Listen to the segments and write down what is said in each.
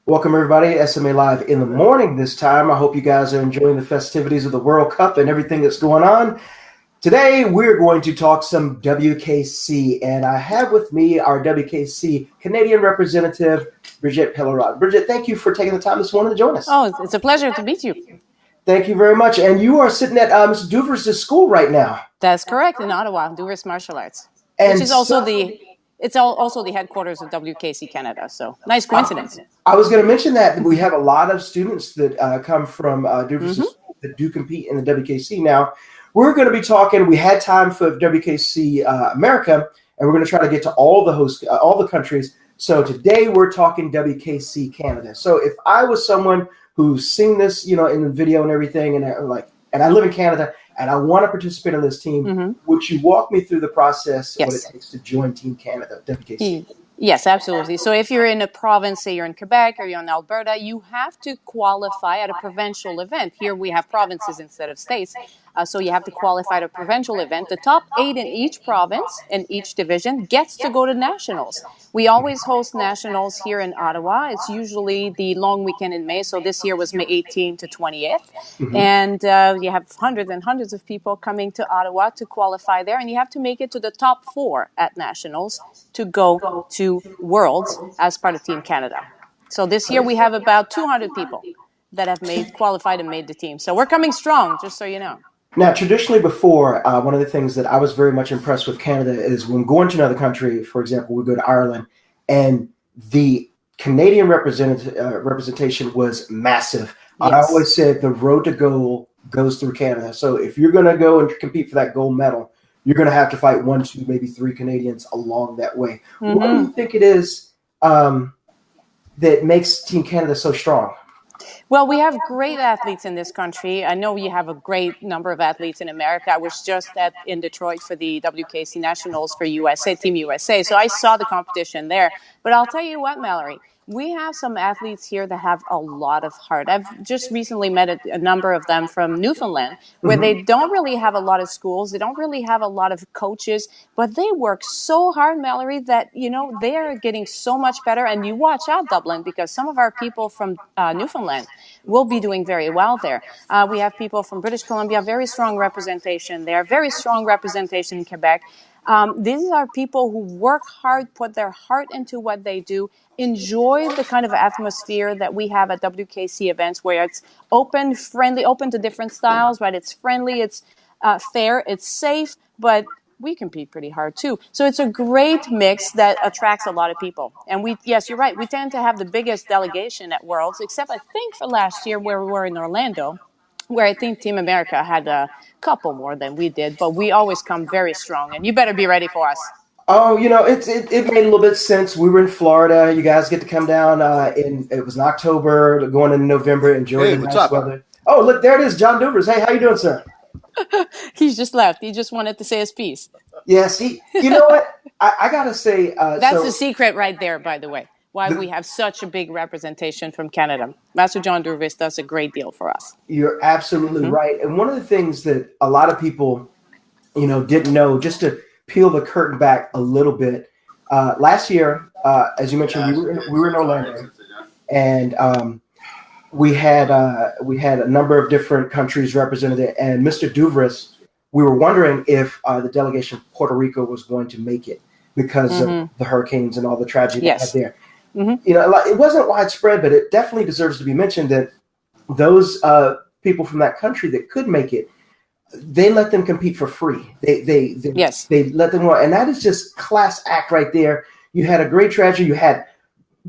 Welcome, everybody. SMA Live in the morning this time. I hope you guys are enjoying the festivities of the World Cup and everything that's going on. Today, we're going to talk some WKC, and I have with me our WKC Canadian representative, Brigitte Pellerod. Brigitte, thank you for taking the time this morning to join us. Oh, it's a pleasure to meet you. Thank you very much. And you are sitting at Mr. Duvers' school right now. That's correct, in Ottawa, WKC Martial Arts, And which is also the headquarters of WKC Canada. So nice coincidence. I was going to mention that we have a lot of students that come from Duvers' school that do compete in the WKC. Now, we're going to be talking. We had time for WKC America, and we're going to try to get to all the countries. So today we're talking WKC Canada. So if I was someone who's seen this, in the video and everything, and I live in Canada and I want to participate in this team, would you walk me through the process, what it takes to join Team Canada, WKC? Yes, absolutely. So if you're in a province, say you're in Quebec or you're in Alberta, you have to qualify at a provincial event. Here we have provinces instead of states. So you have to qualify at a provincial event. The top 8 in each province, in each division, gets to go to nationals. We always host nationals here in Ottawa. It's usually the long weekend in May. So this year was May 18th to 20th. And you have hundreds and hundreds of people coming to Ottawa to qualify there. And you have to make it to the top 4 at nationals to go to Worlds as part of Team Canada. So this year we have about 200 people that have qualified and made the team. So we're coming strong, just so you know. Now, traditionally before, one of the things that I was very much impressed with Canada is when going to another country, for example, we go to Ireland, and the Canadian representation was massive. Yes. I always said the road to gold goes through Canada. So if you're going to go and compete for that gold medal, you're going to have to fight 1, 2, maybe 3 Canadians along that way. What do you think it is that makes Team Canada so strong? Well, we have great athletes in this country. I know you have a great number of athletes in America. I was just in Detroit for the WKC Nationals for Team USA. So I saw the competition there. But I'll tell you what, Mallory, we have some athletes here that have a lot of heart. I've just recently met a number of them from Newfoundland, where they don't really have a lot of schools. They don't really have a lot of coaches, but they work so hard, Mallory, that, they are getting so much better. And you watch out, Dublin, because some of our people from Newfoundland will be doing very well there. We have people from British Columbia, very strong representation there, very strong representation in Quebec. These are people who work hard, put their heart into what they do, enjoy the kind of atmosphere that we have at WKC events where it's open, friendly, open to different styles, right? It's friendly, it's fair, it's safe, but we compete pretty hard too. So it's a great mix that attracts a lot of people. And yes, you're right, we tend to have the biggest delegation at Worlds, except I think for last year where we were in Orlando, where I think Team America had a couple more than we did, but we always come very strong, and you better be ready for us. Oh, it made a little bit of sense. We were in Florida. You guys get to come down it was in October, going into November, enjoy the nice weather. Oh, look, there it is, John Duvers. Hey, how you doing, sir? He's just left. He just wanted to say his piece. Yes, you know what? I got to say. That's the secret right there, by the way, why we have such a big representation from Canada. Master John Duvers does a great deal for us. You're absolutely right. And one of the things that a lot of people, didn't know, just to peel the curtain back a little bit, last year, as you mentioned, we were in Orlando, and we had a number of different countries represented, and Mr. Duvers, we were wondering if the delegation of Puerto Rico was going to make it because of the hurricanes and all the tragedy they had there. It wasn't widespread, but it definitely deserves to be mentioned that those people from that country that could make it, they let them compete for free. They let them run, and that is just class act right there. You had a great tragedy. You had,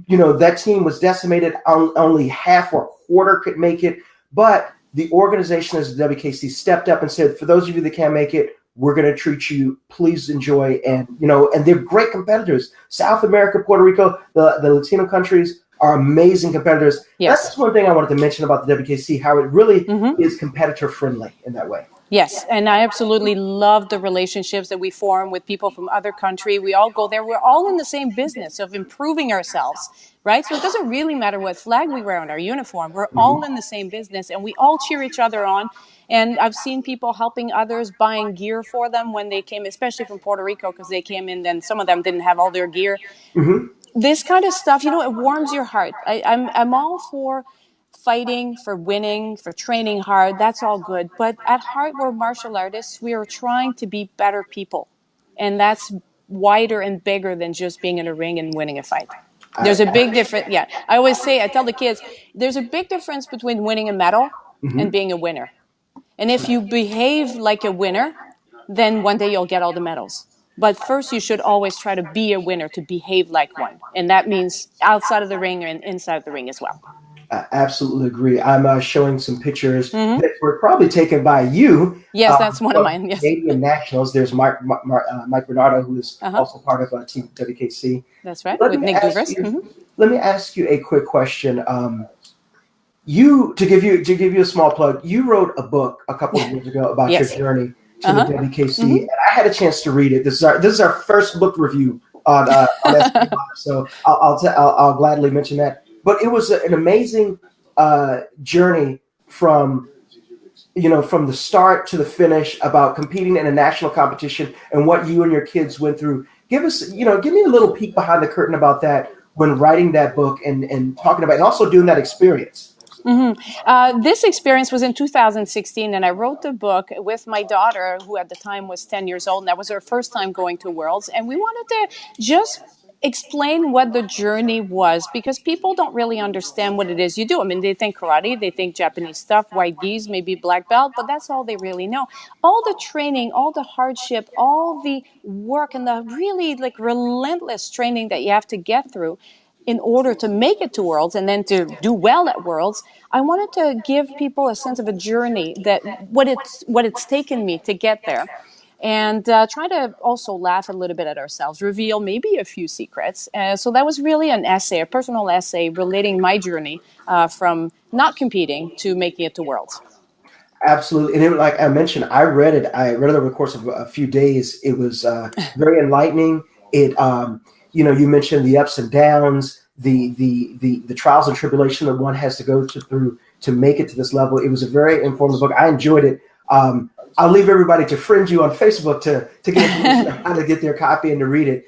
that team was decimated. Only half or a quarter could make it, but the organization as the WKC stepped up and said, for those of you that can't make it, we're going to treat you. Please enjoy. And, and they're great competitors. South America, Puerto Rico, the Latino countries are amazing competitors. Yes. That's one thing I wanted to mention about the WKC, how it really is competitor friendly in that way. Yes, and I absolutely love the relationships that we form with people from other countries. We all go there. We're all in the same business of improving ourselves, right? So it doesn't really matter what flag we wear on our uniform. We're all in the same business, and we all cheer each other on. And I've seen people helping others, buying gear for them when they came, especially from Puerto Rico, because they came in and some of them didn't have all their gear. this kind of stuff, it warms your heart. I'm all for fighting, for winning, for training hard. That's all good. But at heart, we're martial artists. We are trying to be better people. And that's wider and bigger than just being in a ring and winning a fight. There's a big difference. Yeah. I tell the kids, there's a big difference between winning a medal and being a winner. And if you behave like a winner, then one day you'll get all the medals. But first, you should always try to be a winner, to behave like one. And that means outside of the ring and inside of the ring as well. I absolutely agree. I'm showing some pictures that were probably taken by you. Yes, that's one of mine. Yes. Canadian nationals. There's Mike Bernardo, who is also part of Team WKC. That's right, with Nick Duvers. Let me ask you a quick question. To give you a small plug, you wrote a book a couple of years ago about your journey to the WKC, and I had a chance to read it. This is our first book review on SB Live, so I'll gladly mention that. But it was an amazing journey from the start to the finish, about competing in a national competition and what you and your kids went through. Give me a little peek behind the curtain about that when writing that book and talking about, and also doing that experience. This experience was in 2016, and I wrote the book with my daughter, who at the time was 10 years old, and that was her first time going to Worlds. And we wanted to just explain what the journey was, because people don't really understand what it is you do. I mean, they think karate, they think Japanese stuff, white gis, maybe black belt, but that's all they really know. All the training, all the hardship, all the work, and the really relentless training that you have to get through in order to make it to Worlds and then to do well at Worlds. I wanted to give people a sense of a journey, that what it's taken me to get there. And try to also laugh a little bit at ourselves, reveal maybe a few secrets. So that was really an essay, a personal essay, relating my journey from not competing to making it to Worlds. Absolutely. And like I mentioned, I read it over the course of a few days. It was very enlightening. It, you mentioned the ups and downs, the trials and tribulation that one has to go through to make it to this level. It was a very informative book. I enjoyed it. I'll leave everybody to friend you on Facebook to get information on how to get their copy and to read it.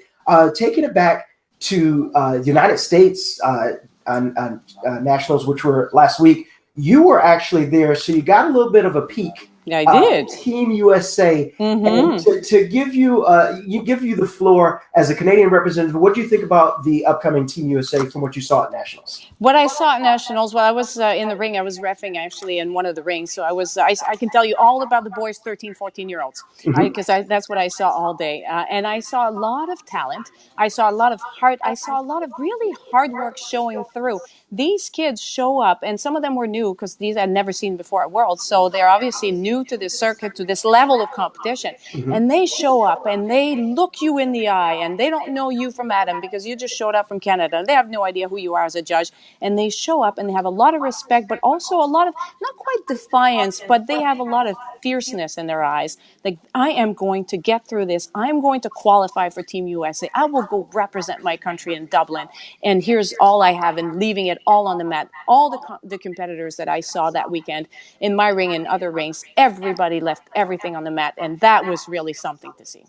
Taking it back to the United States on Nationals, which were last week, you were actually there, so you got a little bit of a peek. I did. Team USA, and to give you the floor as a Canadian representative. What do you think about the upcoming Team USA from what you saw at Nationals? What I saw at Nationals, well, I was in the ring. I was reffing actually in one of the rings, so I can tell you all about the boys, 13, 14-year-olds, because that's what I saw all day. And I saw a lot of talent. I saw a lot of heart. I saw a lot of really hard work showing through. These kids show up, and some of them were new because these I'd never seen before at Worlds, so they're obviously new to this circuit, to this level of competition. And they show up and they look you in the eye, and they don't know you from Adam because you just showed up from Canada. They have no idea who you are as a judge. And they show up and they have a lot of respect, but also a lot of, not quite defiance, but they have a lot of fierceness in their eyes. Like, I am going to get through this. I'm going to qualify for Team USA. I will go represent my country in Dublin. And here's all I have, and leaving it all on the mat. All the competitors that I saw that weekend in my ring and other rings, everybody left everything on the mat. And that was really something to see.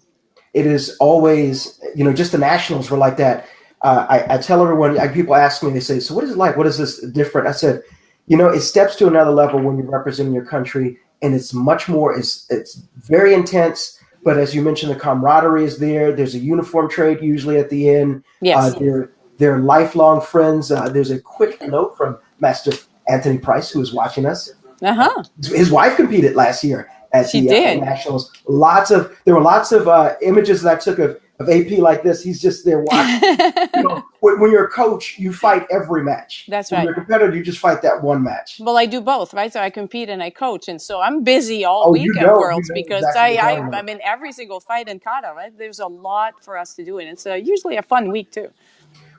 It is always, just the Nationals were like that. I tell everyone, people ask me, they say, so what is it like? What is this different? I said, it steps to another level when you're representing your country, and it's much more, it's very intense. But as you mentioned, the camaraderie is there. There's a uniform trade usually at the end. Yes. They're lifelong friends. There's a quick note from Master Anthony Price, who is watching us. His wife competed last year at the Nationals. There were lots of images that I took of AP like this. He's just there watching. When you're a coach, you fight every match. That's right. When you're a competitor, you just fight that one match. Well, I do both, right? So I compete and I coach, and so I'm busy all week at Worlds because exactly I'm in every single fight in kata, right? There's a lot for us to do, and it's usually a fun week too.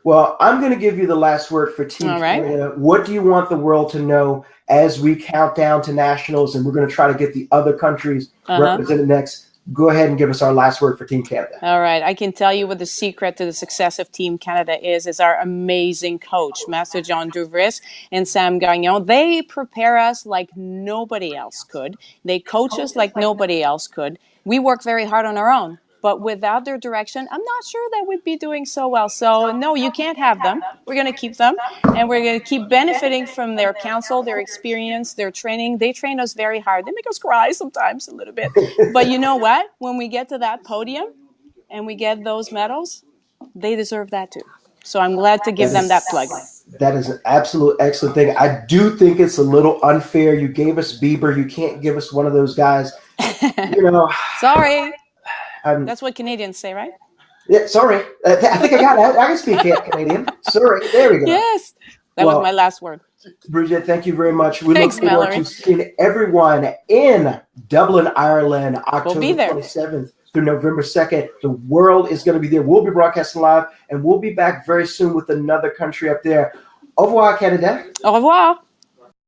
Well, I'm going to give you the last word for Team Canada. What do you want the world to know as we count down to Nationals, and we're going to try to get the other countries represented next? Go ahead and give us our last word for Team Canada. All right. I can tell you what the secret to the success of Team Canada is our amazing coach, Master John Duvris and Sam Gagnon. They prepare us like nobody else could. They coach us like nobody else could. We work very hard on our own. but without their direction, I'm not sure that we'd be doing so well. So no, you can't have them. We're going to keep them, and we're going to keep benefiting from their counsel, their experience, their training. They train us very hard. They make us cry sometimes a little bit. But you know what? When we get to that podium and we get those medals, they deserve that too. So I'm glad to give them that plug. That is an absolute excellent thing. I do think it's a little unfair. You gave us Bieber. You can't give us one of those guys. Sorry. That's what Canadians say, right? Yeah, sorry. I think I got it. I can speak Canadian. Sorry. There we go. Yes. That was my last word. Brigitte, thank you very much. We Thanks, look forward Mallory. to seeing everyone in Dublin, Ireland, October 27th through November 2nd. The world is going to be there. We'll be broadcasting live, and we'll be back very soon with another country up there. Au revoir, Canada. Au revoir.